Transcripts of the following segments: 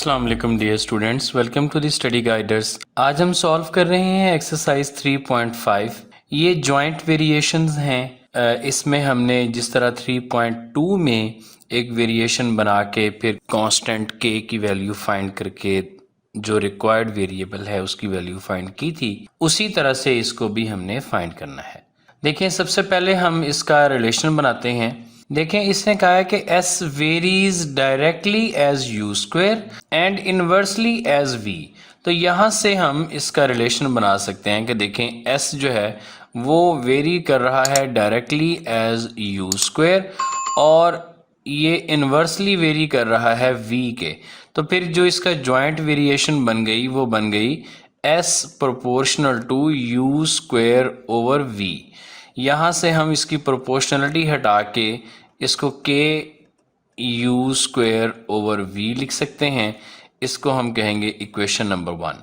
अस्सलाम वालेकुम dear students, welcome to the study guiders. आज हम सॉल्व कर रहे हैं एक्सरसाइज 3.5। ये जॉइंट वेरिएशंस हैं। इसमें हमने जिस तरह 3.2 में एक वेरिएशन बना के फिर कांस्टेंट के की वैल्यू फाइंड करके जो रिक्वायर्ड वेरिएबल है उसकी वैल्यू फाइंड की थी, उसी तरह से इसको भी हमने फाइंड करना है। देखिए, सबसे पहले हम इसका रिलेशन बनाते हैं। देखें, इसने कहा है कि s varies directly as u square and inversely as v। तो यहाँ से हम इसका रिलेशन बना सकते हैं कि देखें s जो है वो वेरी कर रहा है डायरेक्टली एज u स्क्वेयर और ये इनवर्सली वेरी कर रहा है v के। तो फिर जो इसका जॉइंट वेरिएशन बन गई वो बन गई s proportional to u square over v। यहाँ से हम इसकी प्रोपोर्शनलिटी हटा के इसको के यू स्क्वेयर ओवर वी लिख सकते हैं। इसको हम कहेंगे इक्वेशन नंबर 1।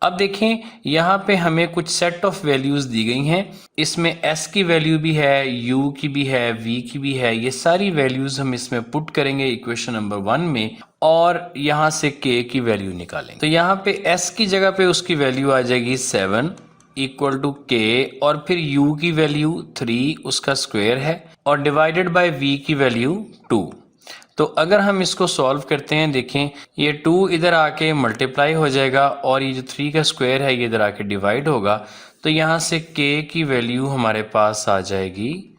अब देखें, यहाँ पे हमें कुछ सेट ऑफ वैल्यूज़ दी गई हैं। इसमें s की वैल्यू भी है, u की भी है, v की भी है। ये सारी वैल्यूज़ हम इसमें पुट करेंगे इक्वेशन नंबर 1 में और यहाँ से k की वैल्यू निकालेंगे। तो यहाँ पे s की जगह पे उसकी वैल्यू आ जाएगी 7 इक्वल टू के और फिर u की वैल्यू 3 उसका स्क्वायर है और डिवाइडेड बाय v की वैल्यू 2। तो अगर हम इसको सॉल्व करते हैं, देखें ये 2 इधर आके मल्टीप्लाई हो जाएगा और ये जो 3 का स्क्वायर है ये इधर आके डिवाइड होगा। तो यहाँ से k की वैल्यू हमारे पास आ जाएगी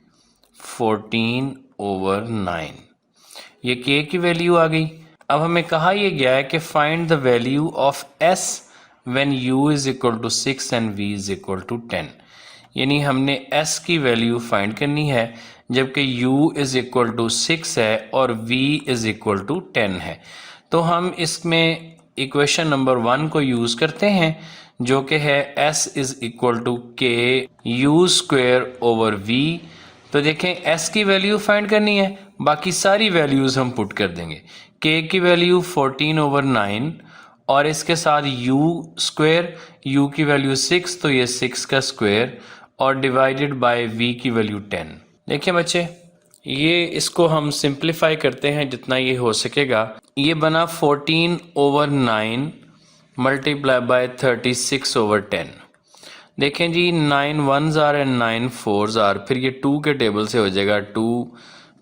14/9। ये k की वैल्यू आ गई। अब हमें कहा यह गया है कि find the value of s when u is equal to 6 and v is equal to 10। यानी हमने s की वैल्यू फाइंड करनी है जबकि u is equal to 6 है और v is equal to 10 है। तो हम इसमें इक्वेशन नंबर 1 को यूज़ करते हैं जो कि है s is equal to k u square over v। तो देखें, s की वैल्यू फाइंड करनी है, बाकी सारी वैल्यूज़ हम पुट कर देंगे। k की वैल्यू 14/9 और इसके साथ u स्क्वेयर, u की वैल्यू 6 तो ये 6 का स्क्वायर और डिवाइडेड बाय v की वैल्यू 10। देखिए बच्चे, ये इसको हम सिंप्लीफाई करते हैं जितना ये हो सकेगा। ये बना 14/9 मल्टीप्लाई बाय 36/10। देखें जी, 9 1s are and 9 4s are, फिर ये 2 के टेबल से हो जाएगा 2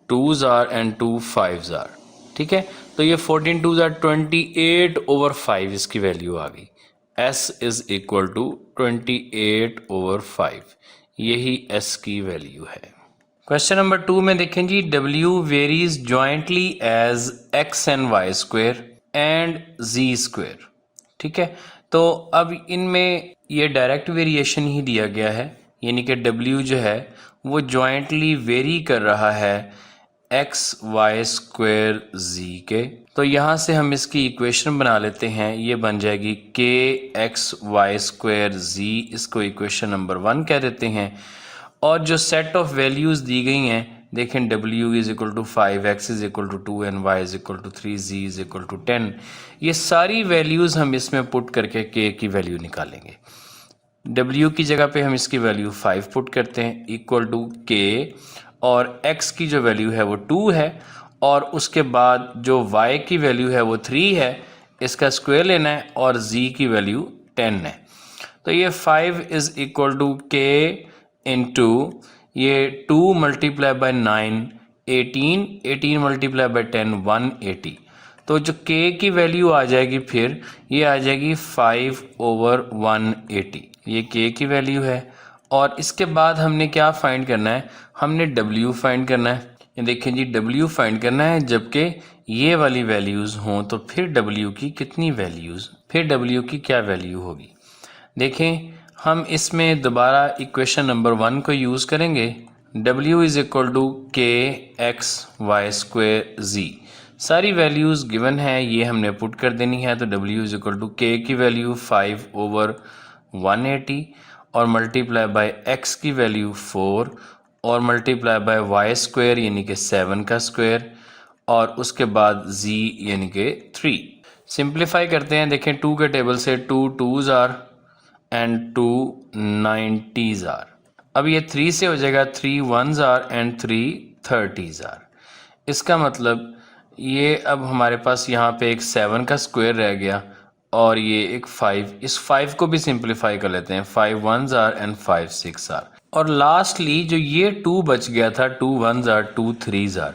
2s are and 2 5s are. ठीक है, तो ये 14 2s आर 28/5 इसकी वैल्यू आ गई। s इज इक्वल टू 28/5, यही s की वैल्यू है। क्वेश्चन नंबर 2 में देखें जी, w varies jointly as x and y square and z square. ठीक है, तो अब इनमें ये डायरेक्ट वेरिएशन ही दिया गया है, यानी कि w जो है वो जॉइंटली वेरी कर रहा है x y स्क्वेयर z के। तो यहाँ से हम इसकी इक्वेशन बना लेते हैं। ये बन जाएगी k x y square z, इसको इक्वेशन नंबर 1 कह देते हैं। और जो सेट ऑफ वैल्यूज़ दी गई हैं, देखें w is equal to 5, x is equal to 2 and y is equal to 3, z is equal to 10। ये सारी वैल्यूज़ हम इसमें पुट करके k की वैल्यू निकालेंगे। w की जगह पे हम इसकी वैल्यू 5 पुट करते हैं इक्वल टू k और x की जो वैल्यू है वो 2 है और उसके बाद जो y की वैल्यू है वो 3 है, इसका स्क्वायर लेना है और z की वैल्यू 10 है। तो ये 5 is equal to k into ये 2 मल्टीप्लाई बाय 9 18, 18 मल्टीप्लाई बाय 10 180। तो जो k की वैल्यू आ जाएगी फिर ये आ जाएगी 5/180, ये k की वैल्यू है। और इसके बाद हमने क्या फाइंड करना है, हमने w फाइंड करना है। ये देखें जी, w फाइंड करना है जबकि ये वाली वैल्यूज़ हों तो फिर w की कितनी वैल्यूज़, फिर w की क्या वैल्यू होगी। देखें, हम इसमें दोबारा इक्वेशन नंबर 1 को यूज़ करेंगे। w is equal to k x y square z, सारी वैल्यूज़ गिवन है, ये हमने पुट कर देनी है। तो w is equal to k की वैल्यू 5/180 और मल्टीप्लाई बाय x की वैल्यू 4 और मल्टीप्लाई बाय y स्क्वायर यानी कि 7 का स्क्वायर और उसके बाद z यानी कि 3। सिंप्लीफाई करते हैं, देखें 2 के टेबल से 2 2s are and 2 90s are. अब ये 3 से हो जाएगा 3 1s are and 3 30s are. इसका मतलब ये अब हमारे पास यहाँ पे एक 7 का स्क्वायर रह गया और ये एक 5, इस 5 को भी सिंप्लीफाई कर लेते हैं, 5 1s आर एंड 5 6 आर। और लास्टली जो ये 2 बच गया था, 2 1s आर 2 3s आर,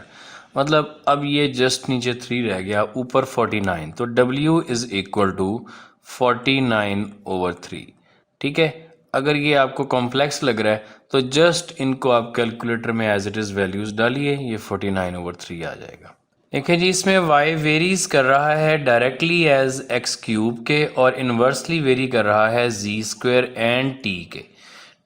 मतलब अब ये जस्ट नीचे 3 रह गया, ऊपर 49, तो W इज इक्वल टू 49/3। ठीक है, अगर ये आपको कॉम्प्लेक्स लग रहा है तो जस्ट इनको आप कैलकुलेटर में एज इट इज़ वैल्यूज़ डालिए, ये 49/3 आ जाएगा। देखिए जी, इसमें y वेरीज कर रहा है डायरेक्टली एज एक्स क्यूब के और इन्वर्सली वेरी कर रहा है z² एंड t के।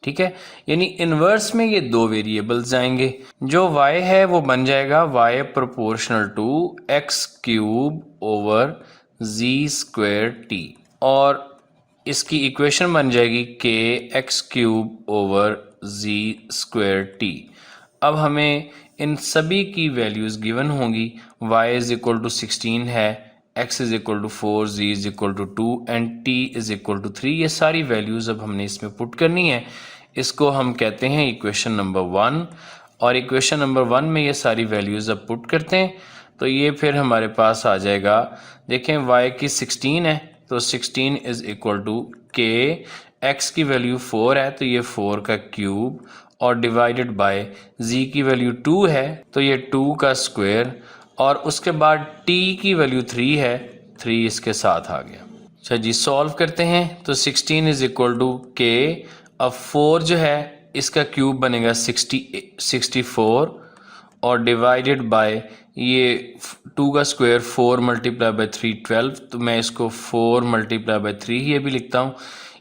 ठीक है, यानी इन्वर्स में ये दो वेरिएबल्स आएंगे। जो y है वो बन जाएगा y प्रोपोर्शनल टू x³/z²t और इसकी इक्वेशन बन जाएगी k x³/z²t। अब हमें इन सभी की वैल्यूज़ गिवन होंगी, y इज इक्वल टू 16 है, x is equal to 4, z is equal to 2 and t is equal to 3। ये सारी वैल्यूज़ अब हमने इसमें पुट करनी है। इसको हम कहते हैं इक्वेशन नंबर 1 और इक्वेशन नंबर 1 में ये सारी वैल्यूज़ अब पुट करते हैं तो ये फिर हमारे पास आ जाएगा। देखें y की 16 है तो 16 is equal to k, x की वैल्यू 4 है तो ये 4 का क्यूब और डिवाइडेड बाय z की वैल्यू 2 है तो ये 2 का स्क्वायर और उसके बाद t की वैल्यू 3 है, 3 इसके साथ आ गया। अच्छा जी, सॉल्व करते हैं तो 16 इज इक्वल टू k, अब 4 जो है इसका क्यूब बनेगा 64 और डिवाइडेड बाय ये 2 का स्क्वायर 4 मल्टीप्लाई बाय 3 12, तो मैं इसको 4 मल्टीप्लाई बाय 3 ये भी लिखता हूँ।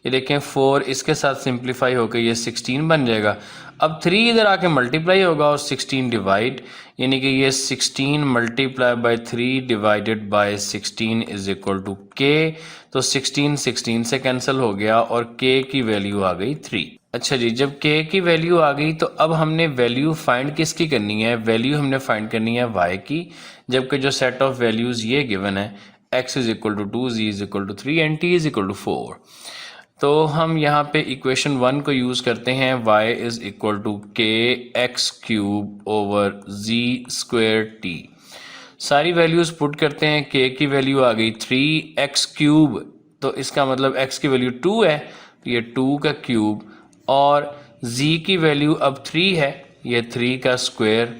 ये देखें 4 इसके साथ सिंप्लीफाई होकर ये 16 बन जाएगा। अब 3 इधर आके मल्टीप्लाई होगा और 16 डिवाइड, यानी कि ये 16 multiply by 3 divided by 16 is equal to k, तो 16 16 से कैंसिल हो गया और k की वैल्यू आ गई 3। अच्छा जी, जब k की वैल्यू आ गई तो अब हमने वैल्यू फाइंड किसकी करनी है, वैल्यू हमने फाइंड करनी है y की, जबकि जो सेट ऑफ वैल्यूज ये गिवन है x is equal to 2, z is equal to 3 and t is equal to 4। तो हम यहाँ पे इक्वेशन 1 को यूज़ करते हैं, y is equal to k x³/z²t। सारी वैल्यूज़ पुट करते हैं, k की वैल्यू आ गई 3, x³ तो इसका मतलब x की वैल्यू 2 है तो ये 2 का क्यूब और z की वैल्यू अब 3 है, ये 3 का स्क्वायर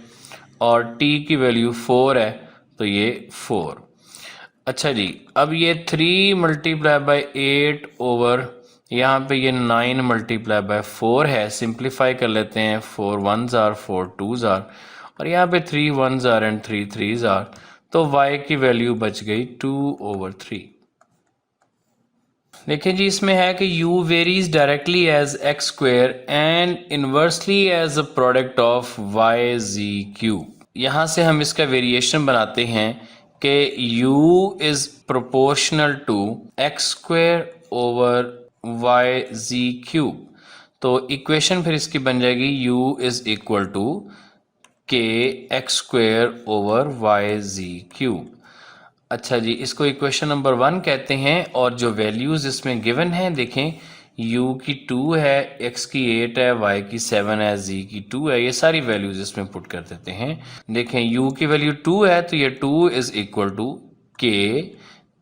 और t की वैल्यू 4 है तो ये 4। अच्छा जी, अब ये 3 मल्टीप्लाई बाय 8 ओवर यहाँ पे ये 9 मल्टीप्लाई बाय 4 है, सिंप्लीफाई कर लेते हैं, 4 1s आर 4 2s आर और यहाँ पे 3 1s are and 3 3s are, तो y की वैल्यू बच गई 2/3। देखिए जी, इसमें है कि u varies directly as x² and inversely as a product of y z cube. यहाँ से हम इसका वेरिएशन बनाते हैं कि u is proportional to x²/y(z³। तो इक्वेशन फिर इसकी बन जाएगी u is equal to k x²/y(z³। अच्छा जी, इसको इक्वेशन नंबर 1 कहते हैं और जो वैल्यूज इसमें गिवन हैं देखें, u की 2 है, x की 8 है, y की 7 है, z की 2 है, ये सारी वैल्यूज इसमें पुट कर देते हैं। देखें u की वैल्यू 2 है तो ये 2 is equal to k,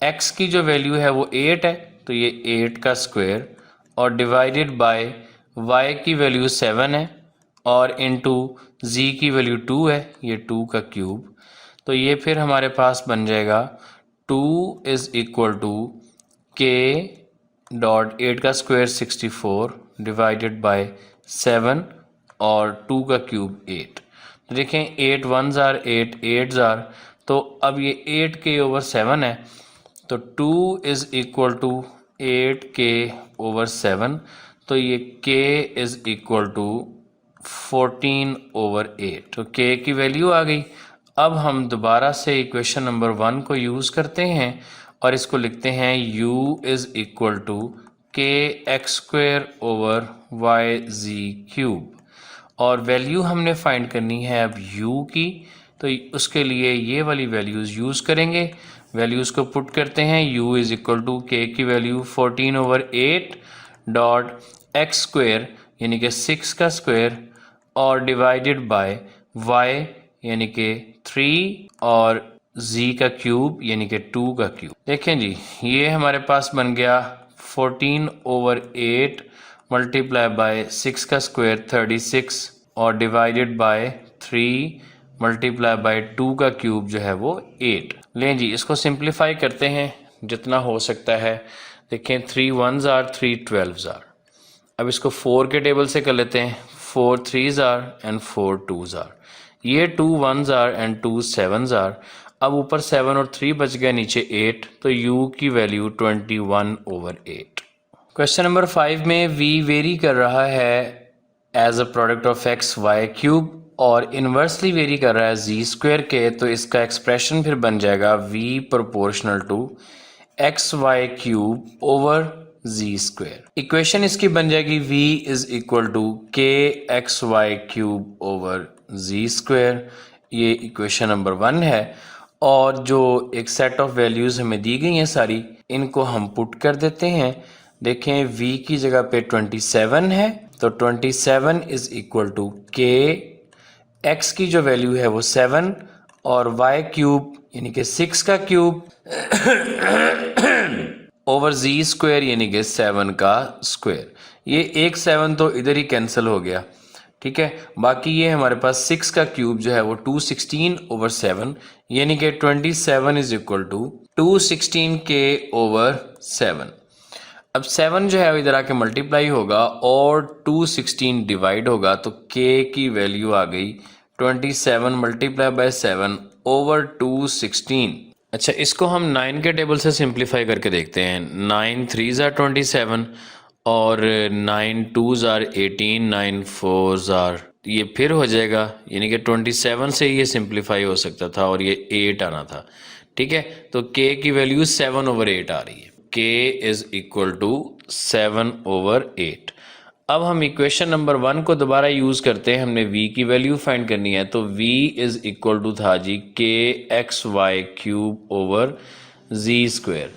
x की जो वैल्यू है वो 8 है तो ये 8 का स्क्वायर और डिवाइडेड बाय y की वैल्यू 7 है और इनटू z की वैल्यू 2 है, ये 2 का क्यूब, तो ये फिर हमारे पास बन जाएगा 2 is equal to k dot 8 का स्क्वायर 64 डिवाइडेड बाय 7 और 2 का क्यूब 8। तो देखें 8 1s आर 8 8s आर, तो अब ये 8k/7 है तो 2 इज इक्वल टू 8k/7, तो ये k इज इक्वल टू 14/8, तो k की वैल्यू आ गई। अब हम दोबारा से इक्वेशन नंबर 1 को यूज़ करते हैं और इसको लिखते हैं u is equal to k x²/y(z³। और वैल्यू हमने फाइंड करनी है अब u की, तो उसके लिए ये वाली वैल्यूज़ यूज़ करेंगे। वैल्यूज़ को पुट करते हैं, u is equal to k की वैल्यू 14/8 डॉट x² यानी कि 6 का स्क्वायर और डिवाइडेड बाय y यानी कि 3 और z का क्यूब यानी कि 2 का क्यूब। देखें जी, ये हमारे पास बन गया 14/8 मल्टीप्लाई बाय 6 का स्क्वायर 36 और डिवाइडेड बाय 3 मल्टीप्लाई बाय 2 का क्यूब जो है वो 8। लें जी, इसको सिंप्लीफाई करते हैं जितना हो सकता है। देखें 3 1s आर 3 12s आर। अब इसको 4 के टेबल से कर लेते हैं। 4 3s are and 4 2s are. ये 2 1s are and 2 7s are. अब ऊपर 7 और 3 बच गया, नीचे 8, तो u की वैल्यू 21/8। क्वेश्चन नंबर 5 में v वेरी कर रहा है as a product of x y cube और इन्वर्सली वेरी कर रहा है जी स्क्वायर के, तो इसका एक्सप्रेशन फिर बन जाएगा v proportional to x y cube over z square. Equation इसकी बन जाएगी v is equal to k x y cube over z square. ये इक्वेशन नंबर 1 है और जो एक सेट ऑफ वैल्यूज हमें दी गई हैं सारी, इनको हम पुट कर देते हैं। देखें v की जगह पे 27 है, तो 27 इज इक्वल टू के x की जो वैल्यू है वो 7 और y क्यूब यानी कि 6 का क्यूब ओवर जी स्क्वायर यानी कि 7 का स्क्वायर। ये एक 7 तो इधर ही कैंसिल हो गया, ठीक है। बाकी ये हमारे पास 6 का क्यूब जो है वो 216/7 यानी कि 27 इज इक्वल टू 216 के ओवर 7। अब 7 जो है इधर आके मल्टीप्लाई होगा और 216 डिवाइड होगा, तो k की वैल्यू आ गई 27 मल्टीप्लाई बाय 7 ओवर 216। अच्छा, इसको हम 9 के टेबल से सिंप्लीफाई करके देखते हैं। 9 3s आर 27 और 9 2s आर 18, 9 4s आर, ये फिर हो जाएगा यानी कि 27 से ये सिंप्लीफाई हो सकता था और ये 8 आना था, ठीक है। तो k की वैल्यू 7/8 आ रही है। k is equal to 7/8। अब हम इक्वेशन नंबर 1 को दोबारा यूज करते हैं। हमने v की वैल्यू फाइंड करनी है, तो v इज इक्वल टू था जी के x y cube over z square.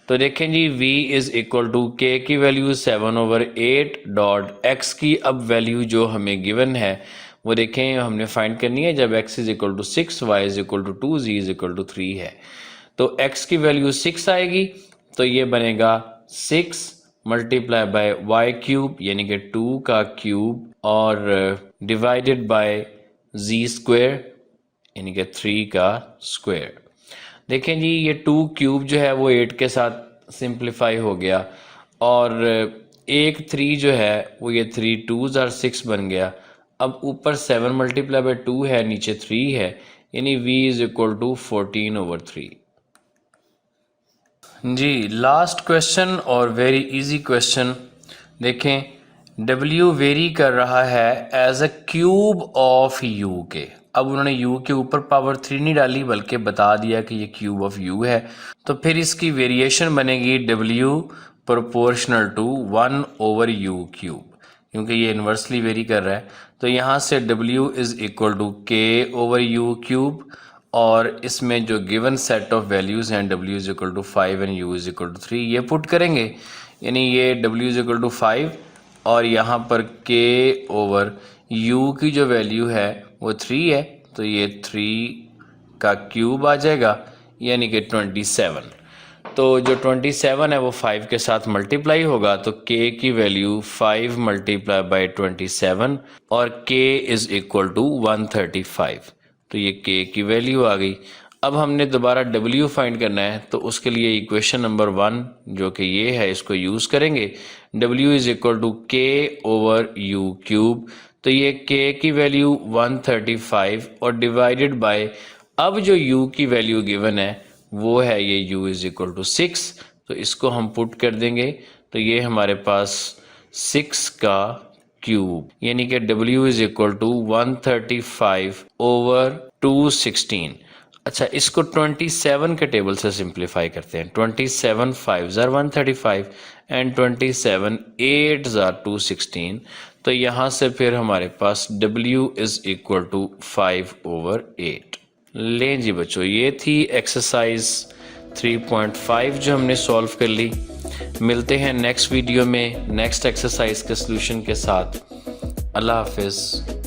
तो देखें जी, v इज इक्वल टू के की वैल्यू 7/8 डॉट x की अब वैल्यू जो हमें गिवन है वो देखें हमने फाइंड करनी है जब x is equal to 6, y is equal to 2, z is equal to 3 है। तो x की वैल्यू 6 आएगी, तो ये बनेगा 6 मल्टीप्लाई बाय वाई क्यूब यानी कि 2 का क्यूब और डिवाइडेड बाय जी स्क्वायर यानी कि 3 का स्क्वायर। देखें जी, ये 2 क्यूब जो है वो 8 के साथ सिंप्लीफाई हो गया और एक 3 जो है वो ये 3 2s आर 6 बन गया। अब ऊपर 7 मल्टीप्लाई बाय 2 है, नीचे 3 है, यानी v इज इक्वल टू 14/3। जी, लास्ट क्वेश्चन और वेरी इजी क्वेश्चन। देखें, w वेरी कर रहा है as a cube of u के। अब उन्होंने u के ऊपर पावर 3 नहीं डाली बल्कि बता दिया कि ये क्यूब ऑफ u है, तो फिर इसकी वेरिएशन बनेगी w proportional to 1/u cube, क्योंकि ये इन्वर्सली वेरी कर रहा है। तो यहाँ से w is equal to k/u cube और इसमें जो गिवन सेट ऑफ वैल्यूज़ हैं w is equal to 5 and u is equal to 3, ये पुट करेंगे, यानी ये w इज इक्वल टू 5 और यहाँ पर k/u की जो वैल्यू है वो 3 है, तो ये 3 का क्यूब आ जाएगा यानी कि 27। तो जो 27 है वो 5 के साथ मल्टीप्लाई होगा, तो k की वैल्यू 5 मल्टीप्लाई बाई 27 और k इज इक्वल टू 135। तो ये k की वैल्यू आ गई। अब हमने दोबारा w फाइंड करना है, तो उसके लिए इक्वेशन नंबर 1 जो कि ये है इसको यूज़ करेंगे। w is equal to k/u cube, तो ये k की वैल्यू 135 और डिवाइडेड बाय, अब जो u की वैल्यू गिवन है वो है ये u इज इक्वल टू 6, तो इसको हम पुट कर देंगे, तो ये हमारे पास 6 का क्यूब यानी कि w is equal to 135 over 216। अच्छा, इसको 27 के टेबल से सिंप्लीफाई करते हैं। 27 5s are 135 and 27 8s are 216, तो यहाँ से फिर हमारे पास w इज इक्वल टू 5/8। लें जी बच्चों, ये थी एक्सरसाइज 3.5 जो हमने सॉल्व कर ली। मिलते हैं नेक्स्ट वीडियो में नेक्स्ट एक्सरसाइज के सॉल्यूशन के साथ। अल्लाह हाफिज़।